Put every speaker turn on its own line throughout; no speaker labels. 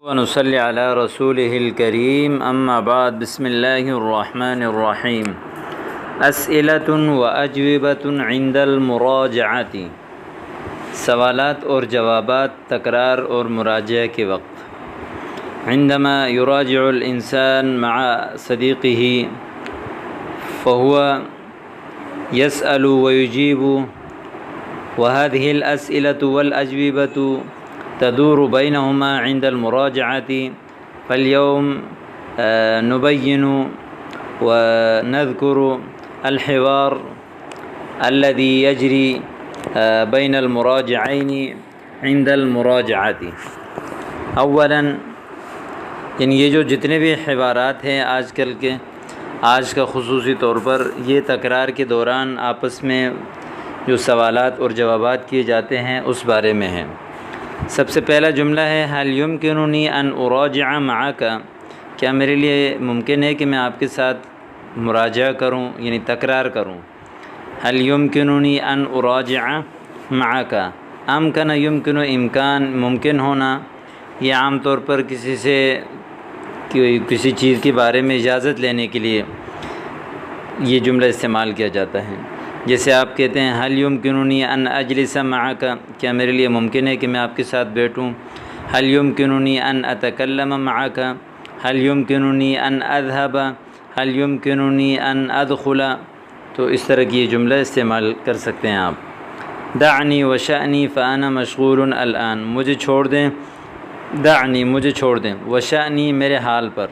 ونصلي على رسوله الكريم أما بعد بسم الله الرحمن الرحيم أسئلة وأجوبة عند المراجعة سوالات اور جوابات تکرار اور مراجعہ کے وقت عندما يراجع الإنسان مع صديقه فهو يسأل ويجيب وهذه الأسئلة والأجوبة تدور بينهما عند المراجعة فاليوم نبين ونذكر الحوار الذي يجري بين المراجعين عند المراجعة اولا یعنی یہ جو جتنے بھی حوارات ہیں آج کا خصوصی طور پر یہ تکرار کے دوران آپس میں جو سوالات اور جوابات کیے جاتے ہیں اس بارے میں ہیں۔ سب سے پہلا جملہ ہے هل يمكنني ان اراجع معك، کیا میرے لیے ممکن ہے کہ میں آپ کے ساتھ مراجعہ کروں یعنی تکرار کروں۔ هل يمكنني ان اراجع معك، امکن يمکن امکان ممکن ہونا، یہ عام طور پر کسی چیز کے بارے میں اجازت لینے کے لیے یہ جملہ استعمال کیا جاتا ہے۔ جیسے آپ کہتے ہیں هل يمكنني ان اجلس معك، کیا میرے لیے ممکن ہے کہ میں آپ کے ساتھ بیٹھوں۔ هل يمكنني ان اتكلم معك، هل يمكنني ان اذهب، هل يمكنني ان ادخل، تو اس طرح کی یہ جملہ استعمال کر سکتے ہیں آپ۔ دعني وشأني فأنا مشغول الآن، مجھے چھوڑ دیں، دعني مجھے چھوڑ دیں، وشأني میرے حال پر،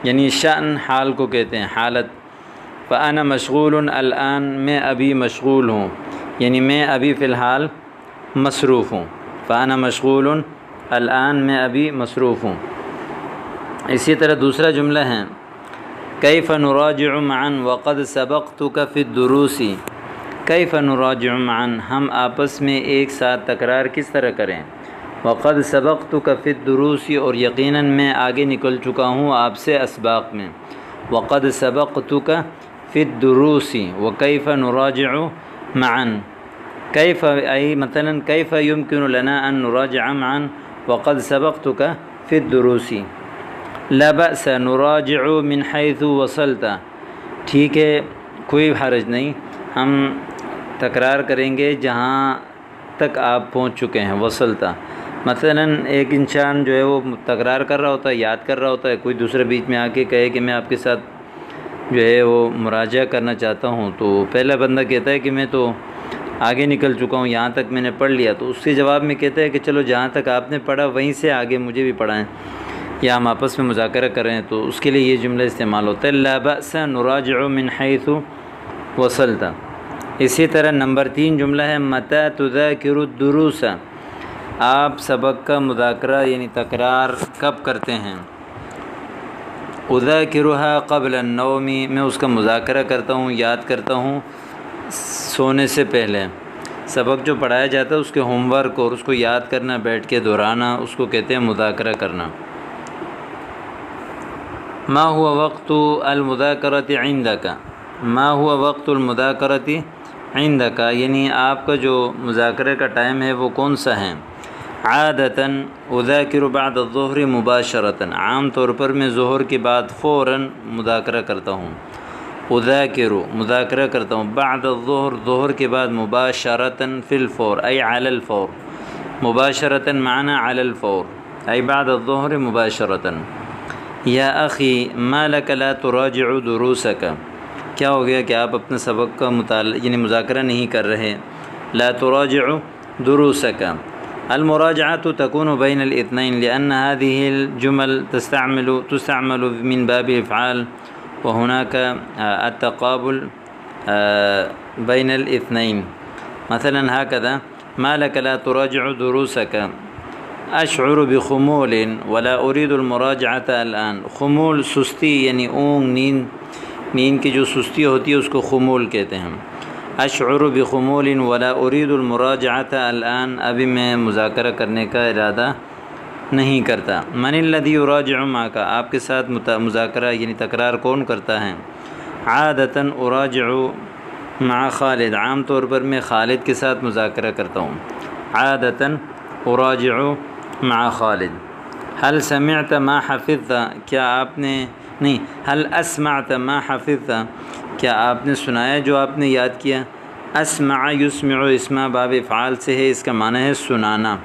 یعنی شأن حال کو کہتے ہیں، حالت۔ فأنا مشغول الآن، میں ابھی مشغول ہوں، یعنی میں ابھی فی الحال مصروف ہوں۔ فأنا مشغول الآن، میں ابھی مصروف ہوں۔ اسی طرح دوسرا جملہ ہے کیف نراجع معا وقد سبقتك في الدروس، کیف نراجع معا، ہم آپس میں ایک ساتھ تکرار کس طرح کریں۔ وقد سبقتك في الدروس، اور یقیناً میں آگے نکل چکا ہوں آپ سے اسباق میں۔ وقد سبقتك في الدروس وكيف نراجع معا، كيف أي مثلا كيف يمكن لنا أن نراجع معا وقد سبقتك في الدروس۔ لا بأس نراجع من حيث وصلت، ٹھیک ہے کوئی حرج نہیں، ہم تکرار کریں گے جہاں تک آپ پہنچ چکے ہیں۔ وصلت مثلا ایک انسان جو ہے وہ تکرار کر رہا ہوتا ہے، یاد کر رہا ہوتا ہے، کوئی دوسرے بیچ میں آ کے کہے کہ میں آپ کے ساتھ جو ہے وہ مراجعہ کرنا چاہتا ہوں، تو پہلا بندہ کہتا ہے کہ میں تو آگے نکل چکا ہوں، یہاں تک میں نے پڑھ لیا، تو اس کے جواب میں کہتا ہے کہ چلو جہاں تک آپ نے پڑھا وہیں سے آگے مجھے بھی پڑھائیں، یا ہم آپس میں مذاکرہ کریں، تو اس کے لیے یہ جملہ استعمال ہوتا ہے لا بأس نراجع من حيث وصلت۔ اسی طرح نمبر 3 جملہ ہے متى تذاکر الدروس، آپ سبق کا مذاکرہ یعنی تکرار کب کرتے ہیں۔ اذاکرها قبل النوم، میں اس کا مذاکرہ کرتا ہوں، یاد کرتا ہوں سونے سے پہلے۔ سبق جو پڑھایا جاتا ہے اس کے ہوم ورک اور اس کو یاد کرنا، بیٹھ کے دہرانا، اس کو کہتے ہیں مذاکرہ کرنا۔ ما هو وقت المذاکرۃ عندک، ما هو وقت المذاکرۃ عندک، یعنی آپ کا جو مذاکرے کا ٹائم ہے وہ کون سا ہے۔ عادتاً اذاکر بعد الظہر مباشرتاً، عام طور پر میں ظہر کے بعد فوراً مذاکرہ کرتا ہوں۔ اذاکر مذاکرہ کرتا ہوں، بعد الظہر ظہر کے بعد، مباشرتاً فی الفور ای علی الفور، مباشرتاً معنی علی الفور ای بعد الظہر مباشرتاً۔ یا اخی ما لک لا تراجع دروسک، کیا ہو گیا کہ آپ اپنے سبق کا مطالعہ یعنی مذاکرہ نہیں کر رہے۔ لا تراجع دروسک، المراجعة تكون بين الاثنين لأن هذه الجمل تستعمل من باب الإفعال وهناك التقابل بين الاثنين، مثلا هكذا ما لك لا تراجع دروسك، أشعر بخمول ولا أريد المراجعة الآن، خمول سستی یعنی اونگ نیند کی جو سستی ہوتی ہے اس کو خمول کہتے ہیں۔ اشعر بخمول ولا اريد المراجعة الآن، ابھی میں مذاکرہ کرنے کا ارادہ نہیں کرتا۔ من الذي يراجع معك، آپ کے ساتھ مذاکرہ یعنی تکرار کون کرتا ہے۔ عادتاً اراجع مع خالد، عام طور پر میں خالد کے ساتھ مذاکرہ کرتا ہوں۔ عادتاً اراجع مع خالد۔ حل سمعت ما حفظت، کیا آپ نے نہیں، حل اسمعت ما حفظت، کیا آپ نے سنایا جو آپ نے یاد کیا؟ اسمع یسمع اسم باب افعال سے ہے، اس کا معنی ہے سنانا،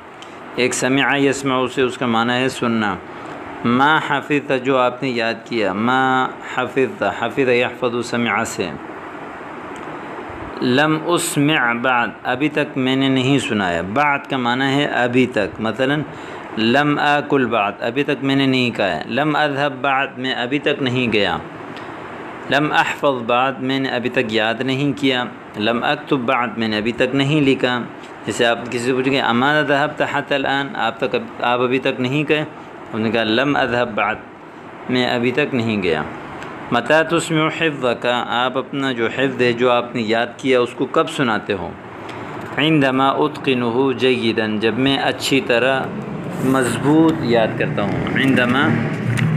ایک سمع یسمع سے اس کا معنی ہے سننا۔ ما حفظت جو آپ نے یاد کیا، ما حفظت، حفظ یحفظ سمع سے۔ لم اسمع بعد، ابھی تک میں نے نہیں سنایا، بعد کا معنی ہے ابھی تک، مثلا لم آکل بعد، ابھی تک میں نے نہیں کہا ہے، لم اذهب بعد، میں ابھی تک نہیں گیا، لم احفظ بعد، میں نے ابھی تک یاد نہیں کیا، لم اکتب بعد، میں نے ابھی تک نہیں لکھا۔ جیسے آپ کسی سے پوچھیں گے اما ذهبت حتى الآن، آپ ابھی تک نہیں گئے، انہوں نے کہا لم اذهب بعد، میں ابھی تک نہیں گیا۔ متى تسمع حفظك، آپ اپنا جو حفظ ہے جو آپ نے یاد کیا اس کو کب سناتے ہو؟ عندما اتقنه جيدا، جب میں اچھی طرح مضبوط یاد کرتا ہوں، عندما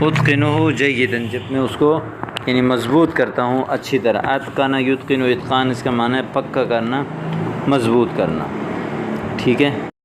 اتقنه جيدا، جب میں اس کو یعنی مضبوط کرتا ہوں اچھی طرح۔ اتقن یتقن، اتقان اس کا معنی ہے پکا کرنا، مضبوط کرنا، ٹھیک ہے۔